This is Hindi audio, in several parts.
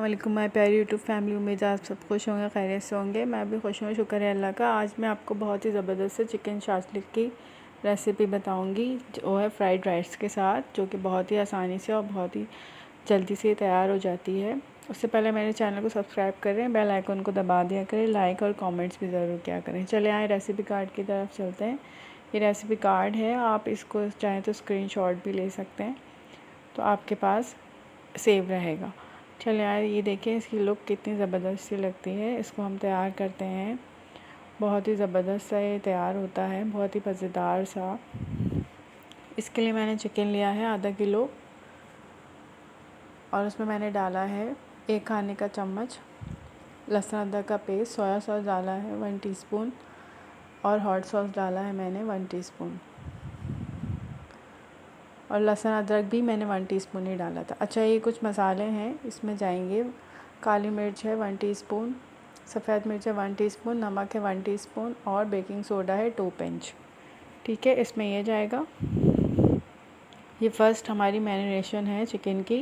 वालेकुम माय प्यारी यूट्यूब फैमिली। उम्मीद है आप सब खुश होंगे, खैरियत से होंगे। मैं भी खुश हूँ, शुक्र है अल्लाह का। आज मैं आपको बहुत ही ज़बरदस्त से चिकन शाशलिक की रेसिपी बताऊंगी, जो है फ्राइड राइस के साथ, जो कि बहुत ही आसानी से और बहुत ही जल्दी से तैयार हो जाती है। उससे पहले मेरे चैनल को सब्सक्राइब करें, बेल आइकन को दबा दिया करें, लाइक और कॉमेंट्स भी ज़रूर किया करें। चले आए रेसिपी कार्ड की तरफ चलते हैं। ये रेसिपी कार्ड है, आप इसको चाहें तो स्क्रीनशॉट भी ले सकते हैं, तो आपके पास सेव रहेगा। चलिए यार, ये देखें इसकी लुक कितनी ज़बरदस्त सी लगती है। इसको हम तैयार करते हैं, बहुत ही ज़बरदस्त सा ये तैयार होता है, बहुत ही मज़ेदार सा। इसके लिए मैंने चिकन लिया है आधा किलो, और उसमें मैंने डाला है 1 खाने का चम्मच लहसुन अदरक का पेस्ट, सोया सॉस डाला है 1 टीस्पून, और हॉट सॉस डाला है मैंने 1 टीस्पून, और लहसुन अदरक भी मैंने 1 टीस्पून ही डाला था। अच्छा, ये कुछ मसाले हैं, इसमें जाएंगे काली मिर्च है 1 टीस्पून, सफ़ेद मिर्च है 1 टीस्पून, नमक है 1 टीस्पून, और बेकिंग सोडा है 2 पिंच। ठीक है, इसमें ये जाएगा। ये फ़र्स्ट हमारी मैरिनेशन है चिकन की।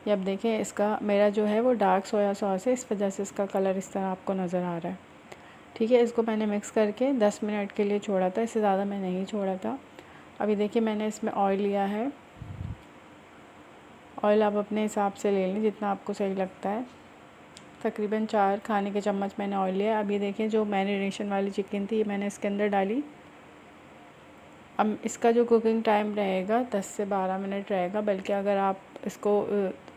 ये अब देखें, इसका मेरा जो है वो डार्क सोया सॉस है, इस वजह से इसका कलर इस तरह आपको नज़र आ रहा है। ठीक है, इसको मैंने मिक्स करके 10 मिनट के लिए छोड़ा था, इससे ज़्यादा मैं नहीं छोड़ा था। अभी देखिए, मैंने इसमें ऑयल लिया है। ऑयल आप अपने हिसाब से ले लें, जितना आपको सही लगता है। तकरीबन 4 खाने के चम्मच मैंने ऑयल लिया। अब ये देखें, जो मैरिनेशन वाली चिकन थी, ये मैंने इसके अंदर डाली। अब इसका जो कुकिंग टाइम रहेगा 10 से 12 मिनट रहेगा, बल्कि अगर आप इसको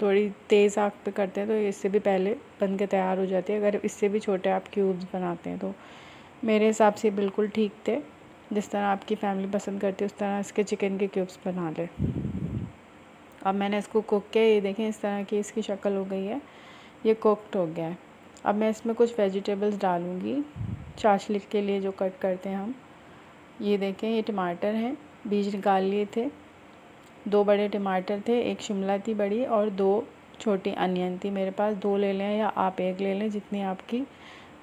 थोड़ी तेज़ आंच पे करते हैं तो इससे भी पहले बन के तैयार हो जाती है। अगर इससे भी छोटे आप क्यूब्स बनाते हैं तो मेरे हिसाब से बिल्कुल ठीक थे। जिस तरह आपकी फैमिली पसंद करती है उस तरह इसके चिकन के क्यूब्स बना लें। अब मैंने इसको कुक किया, ये देखें इस तरह की इसकी शक्ल हो गई है, ये कुकड हो गया है। अब मैं इसमें कुछ वेजिटेबल्स डालूँगी शाशलिक के लिए, जो कट करते हैं हम। ये देखें, ये टमाटर हैं, बीज निकाल लिए थे। 2 बड़े टमाटर थे, 1 शिमला थी बड़ी, और 2 छोटी अनियन थी मेरे पास। 2 ले लें या आप 1 ले लें, जितनी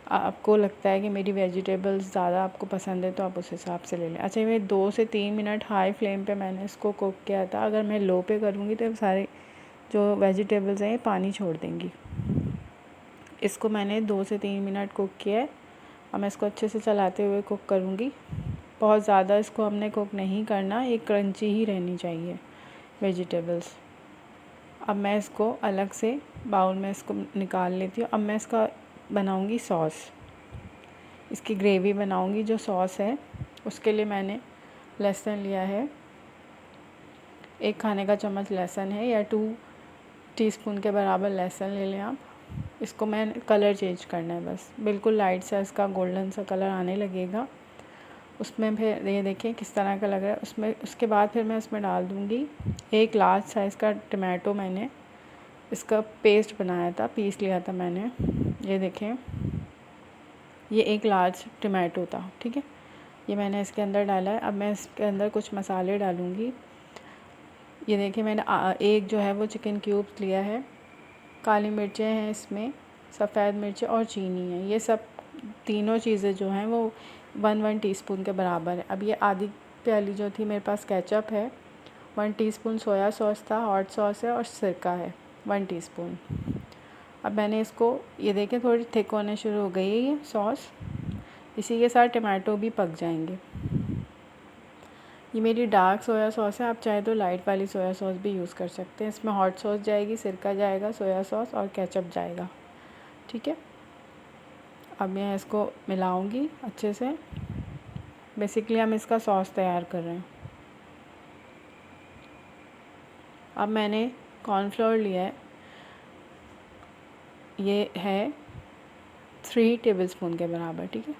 आपको लगता है कि मेरी वेजिटेबल्स ज़्यादा आपको पसंद है तो आप उस हिसाब से ले लें। अच्छा, ये 2 से 3 मिनट हाई फ्लेम पे मैंने इसको कुक किया था। अगर मैं लो पे करूँगी तो सारे जो वेजिटेबल्स हैं ये पानी छोड़ देंगी। इसको मैंने 2 से 3 मिनट कुक किया है। अब मैं इसको अच्छे से चलाते हुए कुक करूँगी। बहुत ज़्यादा इसको हमने कुक नहीं करना, ये क्रंची ही रहनी चाहिए वेजिटेबल्स। अब मैं इसको अलग से बाउल में इसको निकाल लेती हूँ। अब मैं इसका बनाऊँगी सॉस, इसकी ग्रेवी बनाऊँगी। जो सॉस है उसके लिए मैंने लहसुन लिया है, 1 खाने का चम्मच लहसुन है, या 2 टीस्पून के बराबर लहसुन ले लें आप। इसको मैं कलर चेंज करना है, बस बिल्कुल लाइट सा इसका गोल्डन सा कलर आने लगेगा। उसमें फिर ये देखिए किस तरह का लग रहा है उसमें। उसके बाद फिर मैं इसमें डाल दूँगी 1 लार्ज साइज़ का टमाटो। मैंने इसका पेस्ट बनाया था, पीस लिया था मैंने। ये देखें, ये 1 लार्ज टमाटो था। ठीक है, ये मैंने इसके अंदर डाला है। अब मैं इसके अंदर कुछ मसाले डालूँगी। ये देखिए, मैंने एक जो है वो चिकन क्यूब्स लिया है, काली मिर्चें हैं इसमें, सफ़ेद मिर्चें और चीनी है। ये सब तीनों चीज़ें जो हैं वो 1 टीस्पून के बराबर है। अब ये आधी प्याली जो थी मेरे पास केचप है, 1 टीस्पून सोया सॉस था, हॉट सॉस है, और सिरका है 1 टीस्पून। अब मैंने इसको, ये देखें थोड़ी थिक होने शुरू हो गई है ये सॉस, इसी के साथ टमाटो भी पक जाएंगे। ये मेरी डार्क सोया सॉस है, आप चाहे तो लाइट वाली सोया सॉस भी यूज़ कर सकते हैं। इसमें हॉट सॉस जाएगी, सिरका जाएगा, सोया सॉस और केचप जाएगा। ठीक है, अब मैं इसको मिलाऊंगी अच्छे से। बेसिकली हम इसका सॉस तैयार कर रहे हैं। अब मैंने कॉर्नफ्लोर लिया है, ये है 3 टेबलस्पून के बराबर। ठीक है,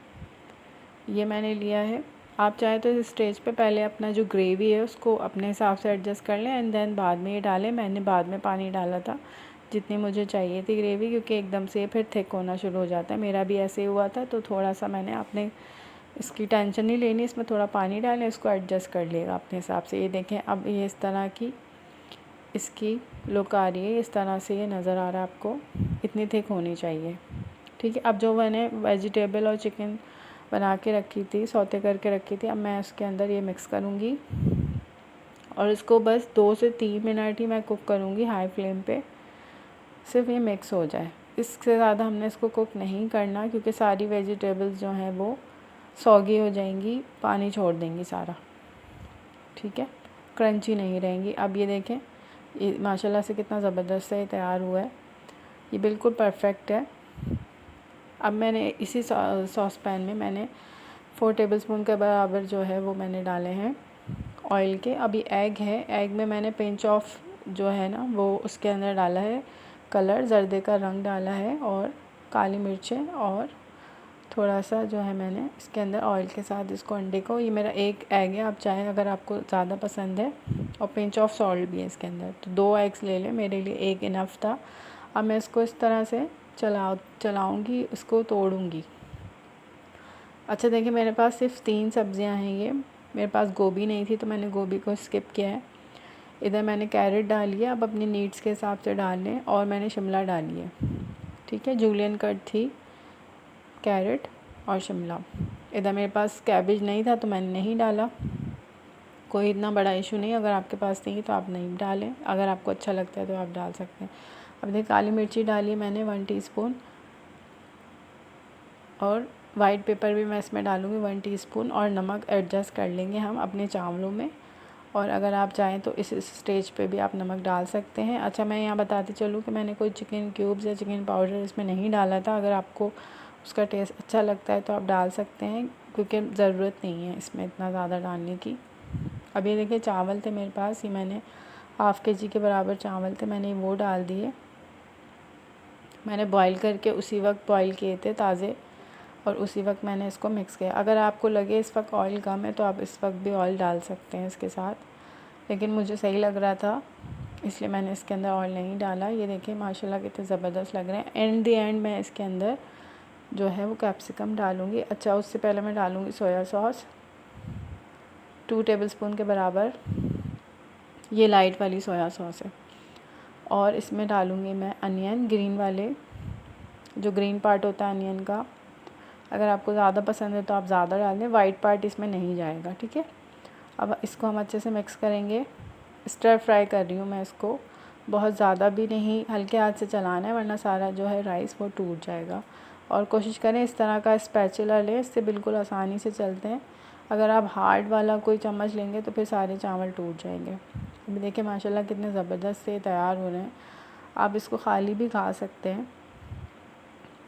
ये मैंने लिया है। आप चाहे तो इस स्टेज पे पहले अपना जो ग्रेवी है उसको अपने हिसाब से एडजस्ट कर लें, एंड देन बाद में ये डालें। मैंने बाद में पानी डाला था जितनी मुझे चाहिए थी ग्रेवी, क्योंकि एकदम से फिर थिक होना शुरू हो जाता है। मेरा भी ऐसे ही हुआ था, तो थोड़ा सा मैंने अपने इसकी टेंशन नहीं लेनी, इसमें थोड़ा पानी डालें, इसको एडजस्ट कर लिएगा अपने हिसाब से। ये देखें, अब ये इस तरह की इसकी लुक आ रही है, इस तरह से ये नज़र आ रहा है आपको, इतनी थिक होनी चाहिए। ठीक है, अब जो मैंने वेजिटेबल और चिकन बना के रखी थी, सौते करके रखी थी, अब मैं उसके अंदर ये मिक्स करूँगी, और इसको बस 2 से 3 मिनट ही मैं कुक करूँगी हाई फ्लेम पे। सिर्फ ये मिक्स हो जाए। इससे ज़्यादा हमने इसको कुक नहीं करना, क्योंकि सारी वेजिटेबल्स जो हैं वो सॉगी हो जाएंगी, पानी छोड़ देंगी सारा, ठीक है, क्रंची नहीं रहेंगी। अब ये देखें, ये माशाल्लाह से कितना ज़बरदस्त है तैयार हुआ है, ये बिल्कुल परफेक्ट है। अब मैंने इसी सॉस पैन में मैंने 4 टेबलस्पून के बराबर जो है वो मैंने डाले हैं ऑयल के। अभी एग है, एग में मैंने पिंच ऑफ जो है ना वो उसके अंदर डाला है कलर, जर्दे का रंग डाला है, और काली मिर्चें, और थोड़ा सा जो है मैंने इसके अंदर ऑयल के साथ इसको अंडे को, ये मेरा एक एग है, आप चाहें अगर आपको ज़्यादा पसंद है, और पिंच ऑफ सॉल्ट भी है इसके अंदर, तो 2 एग्स ले लें, मेरे लिए एक इनफ था। अब मैं इसको इस तरह से चलाऊँगी, इसको तोड़ूँगी। अच्छा देखिए, मेरे पास सिर्फ 3 सब्ज़ियाँ हैं ये, मेरे पास गोभी नहीं थी तो मैंने गोभी को स्किप किया है। इधर मैंने कैरेट डाली है, अब अपनी नीड्स के हिसाब से डाल लें, और मैंने शिमला डाली है, ठीक है, जूलियन कट थी कैरेट और शिमला। इधर मेरे पास कैबेज नहीं था तो मैंने नहीं डाला, कोई इतना बड़ा इशू नहीं, अगर आपके पास नहीं तो आप नहीं डालें, अगर आपको अच्छा लगता है तो आप डाल सकते हैं। अब देखिए, काली मिर्ची डाली मैंने 1 टीस्पून, और वाइट पेपर भी मैं इसमें डालूँगी 1 टीस्पून, और नमक एडजस्ट कर लेंगे हम अपने चावलों में, और अगर आप चाहें तो इस स्टेज पे भी आप नमक डाल सकते हैं। अच्छा, मैं यहाँ बताती चलूँ कि मैंने कोई चिकन क्यूब्स या चिकन पाउडर इसमें नहीं डाला था, अगर आपको उसका टेस्ट अच्छा लगता है तो आप डाल सकते हैं, क्योंकि ज़रूरत नहीं है इसमें इतना ज़्यादा डालने की। अब ये देखिए, चावल थे मेरे पास, ये मैंने ½ kg के बराबर चावल थे, मैंने वो डाल दिए, मैंने बॉईल करके उसी वक्त बॉईल किए थे ताज़े, और उसी वक्त मैंने इसको मिक्स किया। अगर आपको लगे इस वक्त ऑयल कम है तो आप इस वक्त भी ऑयल डाल सकते हैं इसके साथ, लेकिन मुझे सही लग रहा था इसलिए मैंने इसके अंदर ऑयल नहीं डाला। ये देखिए माशाल्लाह कितने ज़बरदस्त लग रहे हैं। एंड मैं इसके अंदर जो है वो कैप्सिकम डालूँगी। अच्छा, उससे पहले मैं डालूँगी सोया सॉस 2 टेबलस्पून के बराबर, ये लाइट वाली सोया सॉस है, और इसमें डालूँगी मैं अनियन, ग्रीन वाले, जो ग्रीन पार्ट होता है अनियन का, अगर आपको ज़्यादा पसंद है तो आप ज़्यादा डाल दें, वाइट पार्ट इसमें नहीं जाएगा, ठीक है। अब इसको हम अच्छे से मिक्स करेंगे, स्टर फ्राई कर रही हूँ मैं इसको, बहुत ज़्यादा भी नहीं, हल्के हाथ से चलाना है वरना सारा जो है राइस वो टूट जाएगा। और कोशिश करें इस तरह का स्पैचुला लें, इससे बिल्कुल आसानी से चलते हैं, अगर आप हार्ड वाला कोई चम्मच लेंगे तो फिर सारे चावल टूट जाएंगे। अभी देखिए माशाल्लाह कितने ज़बरदस्त से तैयार हो रहे हैं। आप इसको खाली भी खा सकते हैं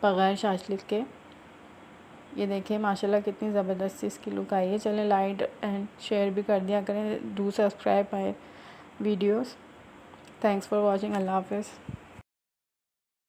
बग़ैर शाशलिक के। ये देखिए माशाल्लाह कितनी ज़बरदस्त इसकी लुक आई है। चलें, लाइक एंड शेयर भी कर दिया करें, do subscribe my videos. Thanks for watching. अल्लाह हाफ़िज़।